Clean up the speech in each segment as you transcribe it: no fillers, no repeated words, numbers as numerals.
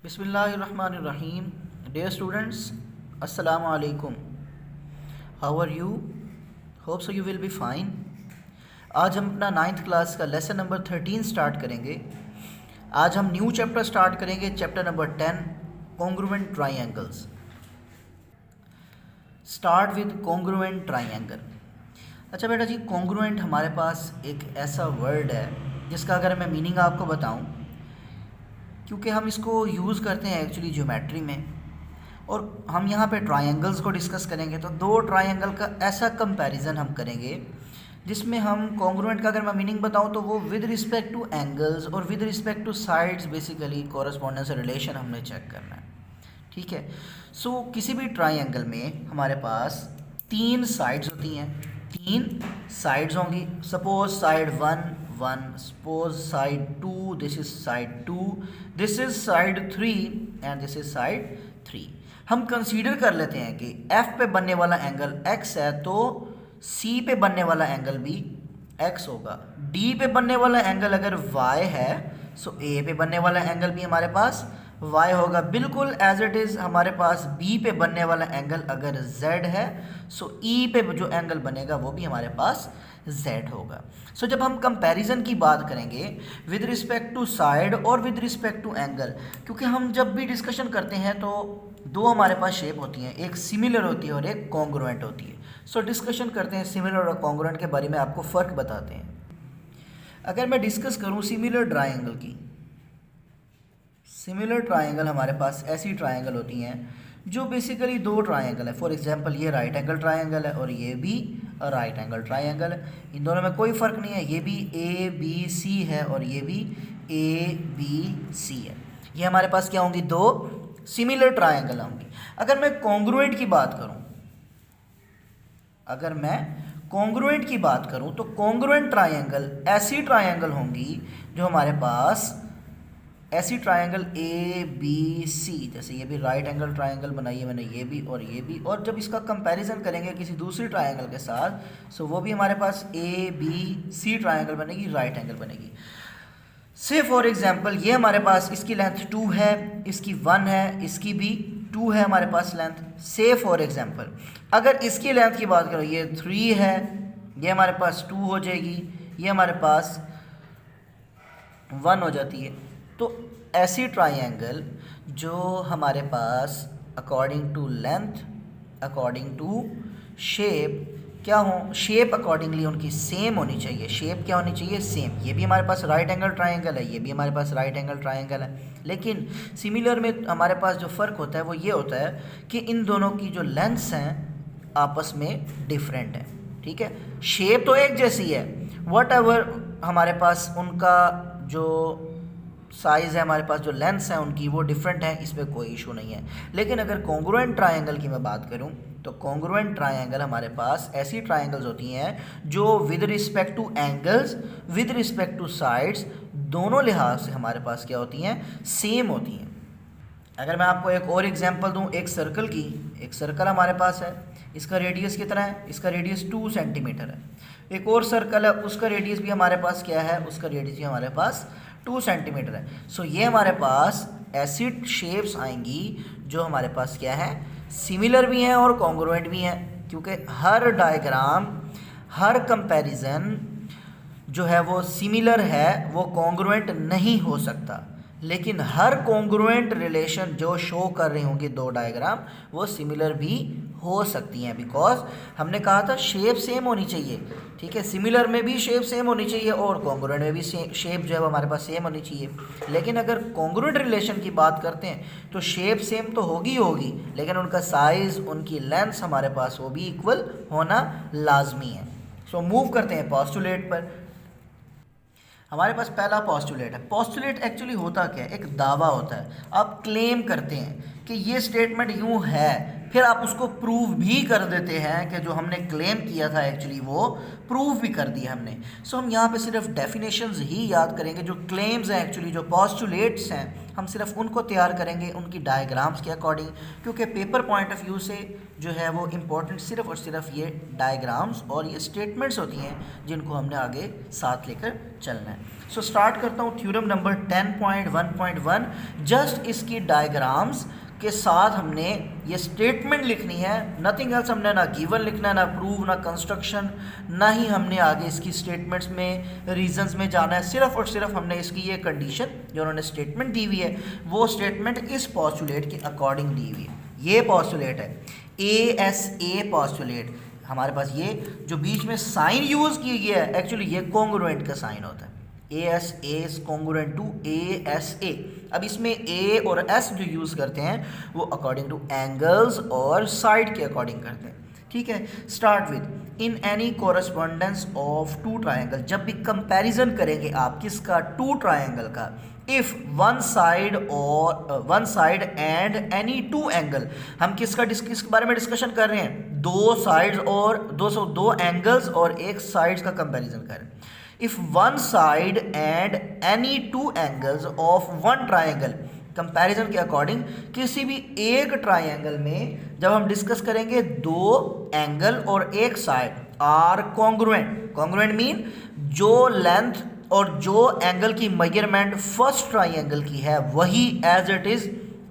बिस्मिल्लाहिर्रहमानिर्रहीम। Dear students, अस्सलाम वालेकुम। How are you? Hope so you will be fine. आज हम अपना 9th क्लास का लेसन नंबर 13 स्टार्ट करेंगे। आज हम न्यू चैप्टर स्टार्ट करेंगे, chapter number 10, congruent triangles. Start with congruent triangle. अच्छा बेटा जी, कॉन्ग्रुएंट हमारे पास एक ऐसा वर्ड है जिसका अगर मैं मीनिंग आपको बताऊं, क्योंकि हम इसको यूज़ करते हैं एक्चुअली ज्योमेट्री में, और हम यहाँ पे ट्रायंगल्स को डिस्कस करेंगे। तो दो ट्रायंगल का ऐसा कंपैरिजन हम करेंगे जिसमें हम कॉन्ग्रुएंट का अगर मैं मीनिंग बताऊँ तो वो विद रिस्पेक्ट टू एंगल्स और with respect two sides basically correspondence relation हमने चेक करना है। ठीक है। सो किसी भी ट्रायंगल में हमारे पास तीन साइड्स होती हैं, तीन साइड्स होंगी। Suppose side 1 1, suppose side 2, this is side 2, this is side 3 and this is side 3। हम कंसीडर कर लेते हैं कि F पे बनने वाला एंगल x है तो C पे बनने वाला एंगल भी x होगा। D पे बनने वाला एंगल अगर y है सो A पे बनने वाला एंगल भी हमारे पास y होगा। बिल्कुल एज इट इज़ हमारे पास B पे बनने वाला एंगल अगर z है सो E पे जो एंगल बनेगा वो भी हमारे पास z होगा। सो जब हम कंपैरिजन की बात करेंगे विद रिस्पेक्ट टू साइड और विद रिस्पेक्ट टू एंगल, क्योंकि हम जब भी डिस्कशन करते हैं तो दो हमारे पास शेप होती हैं, एक सिमिलर होती है और एक कॉन्ग्रुएंट होती है। सो डिस्कशन करते हैं सिमिलर और कॉन्ग्रुएंट के बारे में, आपको फ़र्क बताते हैं। अगर मैं डिस्कस करूँ सिमिलर ट्राइंगल की, सिमिलर ट्राइंगल हमारे पास ऐसी ट्राइंगल होती हैं जो बेसिकली दो ट्राइंगल है। फॉर एग्जांपल ये राइट एंगल ट्राइंगल है और ये भी राइट एंगल ट्राइंगल है। इन दोनों में कोई फ़र्क नहीं है, ये भी ए बी सी है और ये भी ए बी सी है। ये हमारे पास क्या होंगी? दो सिमिलर ट्राइंगल होंगी। अगर मैं कॉन्ग्रुएंट की बात करूं, अगर मैं कॉन्ग्रुएंट की बात करूं तो कॉन्ग्रुएंट ट्राइंगल ऐसी ट्राइंगल होंगी जो हमारे पास ऐसी ट्राइंगल ए बी सी, जैसे ये भी राइट एंगल ट्राइंगल बनाई है मैंने, ये भी और ये भी, और जब इसका कंपैरिजन करेंगे किसी दूसरी ट्राइंगल के साथ सो वो भी हमारे पास ए बी सी ट्राइंगल बनेगी, राइट एंगल बनेगी। से फॉर एग्जांपल ये हमारे पास इसकी लेंथ 2 है, इसकी 1 है, इसकी भी 2 है हमारे पास लेंथ। से फॉर एग्जांपल अगर इसकी लेंथ की बात करो, ये 3 है, ये हमारे पास 2 हो जाएगी, ये हमारे पास 1 हो जाती है। तो ऐसी ट्राइंगल जो हमारे पास according to length, according to shape क्या हो, शेप अकॉर्डिंगली उनकी सेम होनी चाहिए। शेप क्या होनी चाहिए? सेम। ये भी हमारे पास राइट एंगल ट्राइंगल है, ये भी हमारे पास राइट एंगल ट्राइंगल है, लेकिन सिमिलर में हमारे पास जो फ़र्क होता है वो ये होता है कि इन दोनों की जो लेंथ्स हैं आपस में डिफरेंट है। ठीक है। शेप तो एक जैसी है, वट एवर हमारे पास उनका जो साइज़ है, हमारे पास जो लेंथ्स हैं उनकी वो डिफरेंट है, इसमें कोई इशू नहीं है। लेकिन अगर कॉन्ग्रुएंट ट्राइंगल की मैं बात करूं तो कॉन्ग्रुएंट ट्राइंगल हमारे पास ऐसी ट्राइंगल्स होती हैं जो with respect two angles, with respect two sides, दोनों लिहाज से हमारे पास क्या होती हैं? सेम होती हैं। अगर मैं आपको एक और एग्जांपल दूं एक सर्कल की, एक सर्कल हमारे पास है, इसका रेडियस कितना है? इसका रेडियस 2 सेंटीमीटर है। एक और सर्कल है, उसका रेडियस भी हमारे पास क्या है? उसका रेडियस भी हमारे पास 2 सेंटीमीटर है। सो ये हमारे पास ऐसी शेप्स आएंगी जो हमारे पास क्या है? सिमिलर भी हैं और कॉन्ग्रुएंट भी हैं, क्योंकि हर डायग्राम, हर कंपैरिजन जो है वो सिमिलर है, वो कॉन्ग्रुएंट नहीं हो सकता। लेकिन हर कॉन्ग्रुएंट रिलेशन जो शो कर रही होंगी दो डायग्राम वो सिमिलर भी हो सकती हैं, बिकॉज हमने कहा था शेप सेम होनी चाहिए। ठीक है। सिमिलर में भी शेप सेम होनी चाहिए और कॉन्ग्रुएंट में भी शेप जो है वो हमारे पास सेम होनी चाहिए। लेकिन अगर कॉन्ग्रुएंट रिलेशन की बात करते हैं तो शेप सेम तो होगी होगी, लेकिन उनका साइज़, उनकी लेंथ हमारे पास वो भी इक्वल होना लाजमी है। सो मूव करते हैं पोस्टुलेट पर। हमारे पास पहला पोस्टुलेट है। पोस्टुलेट एक्चुअली होता क्या है? एक दावा होता है। आप क्लेम करते हैं कि ये स्टेटमेंट यूँ है, फिर आप उसको प्रूव भी कर देते हैं कि जो हमने क्लेम किया था एक्चुअली वो प्रूव भी कर दिया हमने। सो हम यहाँ पे सिर्फ डेफिनेशंस ही याद करेंगे। जो क्लेम्स हैं एक्चुअली, जो पोस्टुलेट्स हैं हम सिर्फ उनको तैयार करेंगे उनकी डायग्राम्स के अकॉर्डिंग, क्योंकि पेपर पॉइंट ऑफ व्यू से जो है वो इम्पोर्टेंट सिर्फ और सिर्फ ये डायग्राम्स और ये स्टेटमेंट्स होती हैं जिनको हमने आगे साथ लेकर चलना है। सो स्टार्ट करता हूँ थ्योरम नंबर 10.1.1। जस्ट इसकी डायग्राम्स के साथ हमने ये स्टेटमेंट लिखनी है, नथिंग एल्स। हमने ना गिवन लिखना है, ना प्रूव, ना कंस्ट्रक्शन, ना ही हमने आगे इसकी स्टेटमेंट्स में रीजंस में जाना है। सिर्फ और सिर्फ हमने इसकी ये कंडीशन जो उन्होंने स्टेटमेंट दी हुई है वो स्टेटमेंट इस पॉस्टुलेट के अकॉर्डिंग दी हुई है। ये पॉस्टुलेट है ASA पॉस्टुलेट। हमारे पास ये जो बीच में साइन यूज़ किया गया है एक्चुअली ये कॉन्ग्रुएंट का साइन होता है। ASA is congruent to ASA। अब इसमें A और S जो यूज़ करते हैं वो अकॉर्डिंग टू एंगल्स और साइड के अकॉर्डिंग करते हैं। ठीक है, start with in any correspondence of two triangle. जब भी कंपैरिजन करेंगे आप किसका, टू ट्राइंगल का, if one side and any two angle. हम किसके बारे में डिस्कशन कर रहे हैं, दो साइड्स और दो एंगल्स और एक साइड्स का कंपैरिजन कर रहे हैं। If one side and any two angles of one triangle, comparison के अकॉर्डिंग किसी भी एक ट्राइंगल में जब हम डिस्कस करेंगे दो एंगल और एक side are congruent. Congruent mean जो लेंथ और जो एंगल की मेजरमेंट फर्स्ट ट्राइंगल की है वही as it is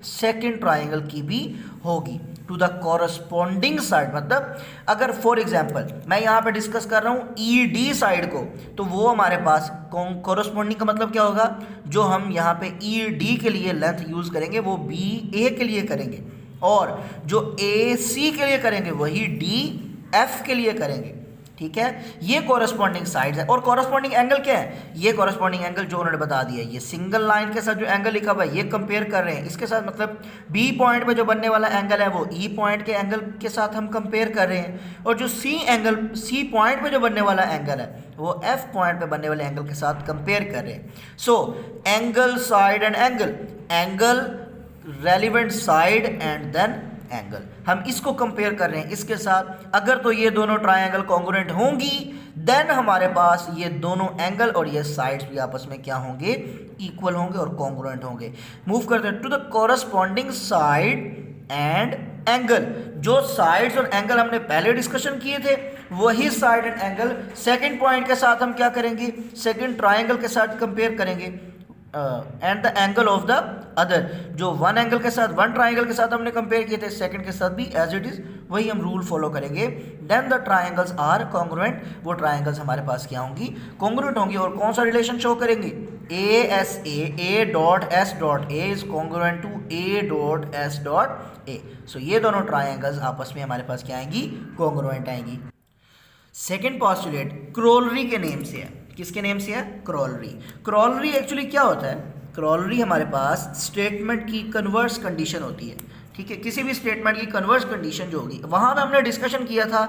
second triangle की भी होगी टू द कॉरस्पॉन्डिंग साइड। मतलब अगर फॉर एग्जाम्पल मैं यहाँ पे डिस्कस कर रहा हूँ ED साइड को, तो वो हमारे पास कॉरस्पॉन्डिंग का मतलब क्या होगा, जो हम यहाँ पे ED के लिए लेंथ यूज़ करेंगे वो BA के लिए करेंगे, और जो AC के लिए करेंगे वही DF के लिए करेंगे। ठीक है, ये कॉरस्पॉन्डिंग साइड्स है। और कॉरस्पॉन्डिंग एंगल क्या है, ये कॉरस्पॉन्डिंग एंगल जो उन्होंने बता दिया है, ये सिंगल लाइन के साथ जो एंगल लिखा हुआ है ये कंपेयर कर रहे हैं इसके साथ। मतलब B पॉइंट पे जो बनने वाला एंगल है वो E पॉइंट के एंगल के साथ हम कंपेयर कर रहे हैं, और जो C पॉइंट पे जो बनने वाला एंगल है वो F पॉइंट पे बनने वाले एंगल के साथ कंपेयर कर रहे हैं। So angle, side and angle, relevant side and then angle, हम इसको कंपेयर कर रहे हैं इसके साथ। अगर तो ये दोनों ट्राइंगल कॉन्ग्रुएंट होंगी देन हमारे पास ये दोनों एंगल और ये साइड्स भी आपस में क्या होंगे, इक्वल होंगे और कॉन्ग्रुएंट होंगे। मूव करते हैं to the corresponding side and angle. जो साइड्स और एंगल हमने पहले डिस्कशन किए थे वही side and angle second point के साथ हम क्या करेंगे, सेकंड ट्राइंगल के साथ कंपेयर करेंगे। And the angle of the other, जो वन एंगल के साथ वन ट्राइंगल के साथ हमने कंपेयर किए थे सेकंड के साथ भी एज इट इज वही हम रूल फॉलो करेंगे। Then the triangles are congruent, वो ट्राइंगल्स हमारे पास क्या होंगी, कॉन्ग्रुएंट होंगी। और कौन सा रिलेशन शो करेंगी, A dot S dot A is congruent to A dot S dot A। So ये दोनों ट्राइंगल्स आपस में हमारे पास क्या आएंगी, कॉन्ग्रुएंट आएंगी। सेकेंड पॉस्टुलेट क्रोलरी के नेम से है। किसके नेम से है, क्रोलरी। क्रोलरी एक्चुअली क्या होता है, क्रोलरी हमारे पास स्टेटमेंट की कन्वर्स कंडीशन होती है। ठीक है, किसी भी स्टेटमेंट की कन्वर्स कंडीशन जो होगी, वहाँ पे हमने डिस्कशन किया था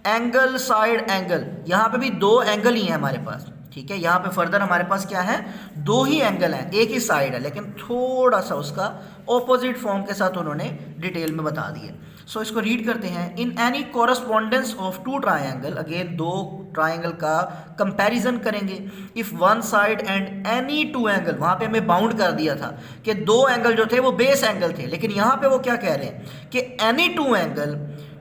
एंगल, साइड, एंगल। यहाँ पे भी दो एंगल ही हैं हमारे पास। ठीक है, यहाँ पे फर्दर हमारे पास क्या है, दो ही एंगल हैं, एक ही साइड है, लेकिन थोड़ा सा उसका ऑपोजिट फॉर्म के साथ उन्होंने डिटेल में बता दिए। सो इसको रीड करते हैं। In any correspondence of two triangle, again दो ट्राइंगल का कंपैरिजन करेंगे। If one side and any two angle, वहाँ पे हमें बाउंड कर दिया था कि दो एंगल जो थे वो बेस एंगल थे, लेकिन यहाँ पे वो क्या कह रहे हैं कि एनी टू एंगल,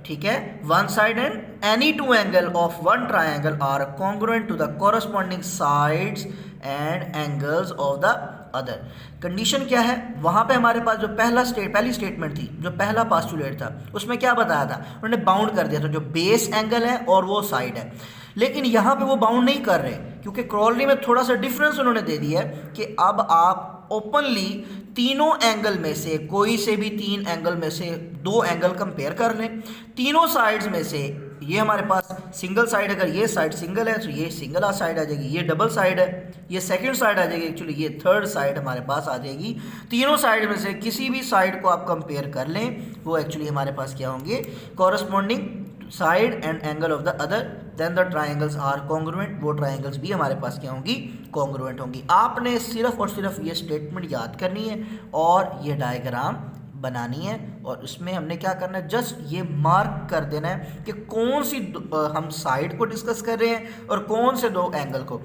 ठीक है, one side and any two angle of one triangle are congruent to the corresponding sides and angles of the other. Condition क्या है, वहाँ पे हमारे पास जो पहली स्टेटमेंट थी, जो पहला पास्टुलेट था, उसमें क्या बताया था, उन्होंने बाउंड कर दिया था जो बेस एंगल है और वो साइड है। लेकिन यहाँ पे वो बाउंड नहीं कर रहे, क्योंकि क्रोलरी में थोड़ा सा डिफरेंस उन्होंने दे दिया है कि अब आप ओपनली तीनों एंगल में से कोई से भी तीन एंगल में से दो एंगल कंपेयर कर लें। तीनों साइड्स में से ये हमारे पास सिंगल साइड, अगर ये साइड सिंगल है तो ये सिंगल साइड आ जाएगी, ये डबल साइड है, ये सेकंड साइड आ जाएगी, एक्चुअली ये थर्ड साइड हमारे पास आ जाएगी। तीनों साइड में से किसी भी साइड को आप कंपेयर कर लें, वो एक्चुअली हमारे पास क्या होंगे, corresponding side and angle of the other, then the triangles are congruent, वो ट्राइंगल्स भी हमारे पास क्या होंगी, कॉन्ग्रुएंट होंगी। आपने सिर्फ और सिर्फ ये स्टेटमेंट याद करनी है और ये डायग्राम बनानी है, और उसमें हमने क्या करना है, जस्ट ये मार्क कर देना है कि कौन सी हम साइड को डिस्कस कर रहे हैं और कौन से दो एंगल को।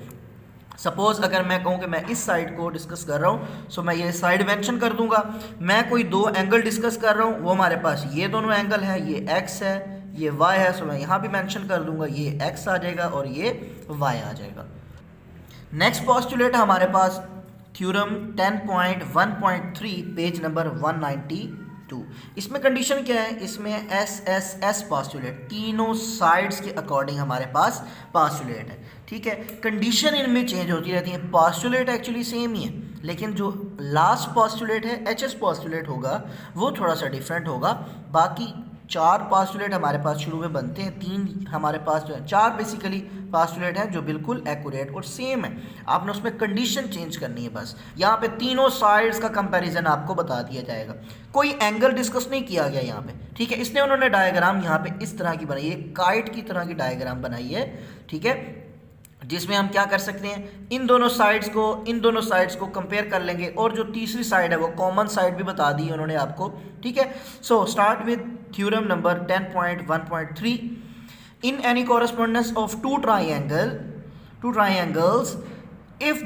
सपोज अगर मैं कहूँ कि मैं इस साइड को डिस्कस कर रहा हूँ, सो मैं ये साइड मेंशन कर दूंगा। मैं कोई दो एंगल डिस्कस कर रहा हूँ, वो हमारे पास ये दोनों एंगल है, ये x है, ये y है, सो मैं यहाँ भी मेंशन कर दूंगा, ये x आ जाएगा और ये y आ जाएगा। नेक्स्ट पोस्टुलेट हमारे पास थ्योरम 10.1.3 पेज नंबर 192। इसमें कंडीशन क्या है, इसमें एस पोस्टुलेट तीनों साइड्स के अकॉर्डिंग हमारे पास पोस्टुलेट है, ठीक है। कंडीशन इनमें चेंज होती रहती है, पोस्टुलेट एक्चुअली सेम ही है, लेकिन जो लास्ट पोस्टुलेट है एच पोस्टुलेट होगा वो थोड़ा सा डिफरेंट होगा। बाकी चार पोस्टुलेट हमारे पास शुरू में बनते हैं, तीन हमारे पास जो है, चार बेसिकली पोस्टुलेट हैं जो बिल्कुल एक्यूरेट और सेम है। आपने उसमें कंडीशन चेंज करनी है बस। यहाँ पे तीनों साइड्स का कंपैरिजन आपको बता दिया जाएगा, कोई एंगल डिस्कस नहीं किया गया यहाँ पे, ठीक है। इसने उन्होंने डायग्राम यहाँ पे इस तरह की बनाई है, काइट की तरह की डायग्राम बनाई है, ठीक है, जिसमें हम क्या कर सकते हैं, इन दोनों साइड्स को कंपेयर कर लेंगे और जो तीसरी साइड है वो कॉमन साइड भी बता दी उन्होंने आपको, ठीक है। So start with theorem number 10.1.3। In any correspondence of two triangles if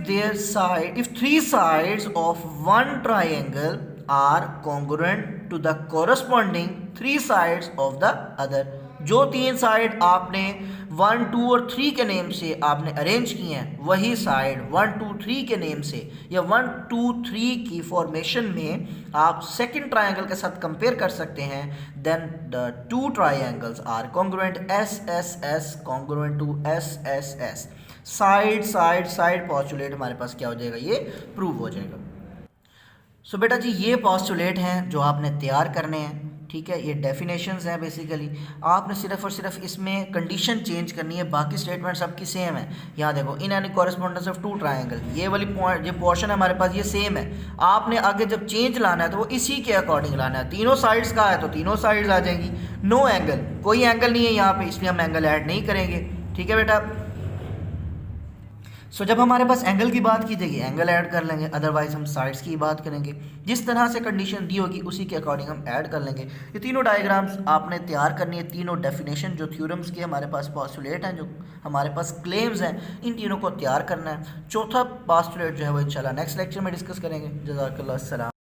three sides of one triangle are congruent to the corresponding three sides of the other। जो तीन साइड आपने 1, 2 और 3 के नेम से आपने अरेंज किए हैं, वही साइड 1, 2, 3 के नेम से या 1, 2, 3 की फॉर्मेशन में आप सेकंड ट्रायंगल के साथ कंपेयर कर सकते हैं। Then the two triangles are congruent, SSS congruent to SSS। Side postulate हमारे पास क्या हो जाएगा, ये प्रूव हो जाएगा। सो बेटा जी ये पोस्टुलेट हैं जो आपने तैयार करने हैं, ठीक है। ये डेफिनेशंस हैं बेसिकली, आपने सिर्फ और सिर्फ इसमें कंडीशन चेंज करनी है, बाकी स्टेटमेंट्स सबकी सेम है। यहाँ देखो, in any correspondence of two triangle, ये वाली पॉइंट ये पोर्शन है हमारे पास, ये सेम है। आपने आगे जब चेंज लाना है तो वो इसी के अकॉर्डिंग लाना है। तीनों साइड्स का है तो तीनों साइड्स आ जाएंगी। नो एंगल, कोई एंगल नहीं है यहाँ पे, इसलिए हम एंगल ऐड नहीं करेंगे, ठीक है बेटा। सो जब हमारे पास एंगल की बात की जाएगी एंगल ऐड कर लेंगे, अदरवाइज हम साइड्स की बात करेंगे। जिस तरह से कंडीशन दी होगी उसी के अकॉर्डिंग हम ऐड कर लेंगे। ये तीनों डायग्राम्स आपने तैयार करनी है, तीनों डेफिनेशन जो थ्योरम्स के हमारे पास पोस्टुलेट हैं, जो हमारे पास क्लेम्स हैं, इन तीनों को तैयार करना है। चौथा पोस्टुलेट जो है वो इंशाल्लाह नेक्स्ट लेक्चर में डिस्कस करेंगे। जज़ाकल्लाह, अस्सलाम।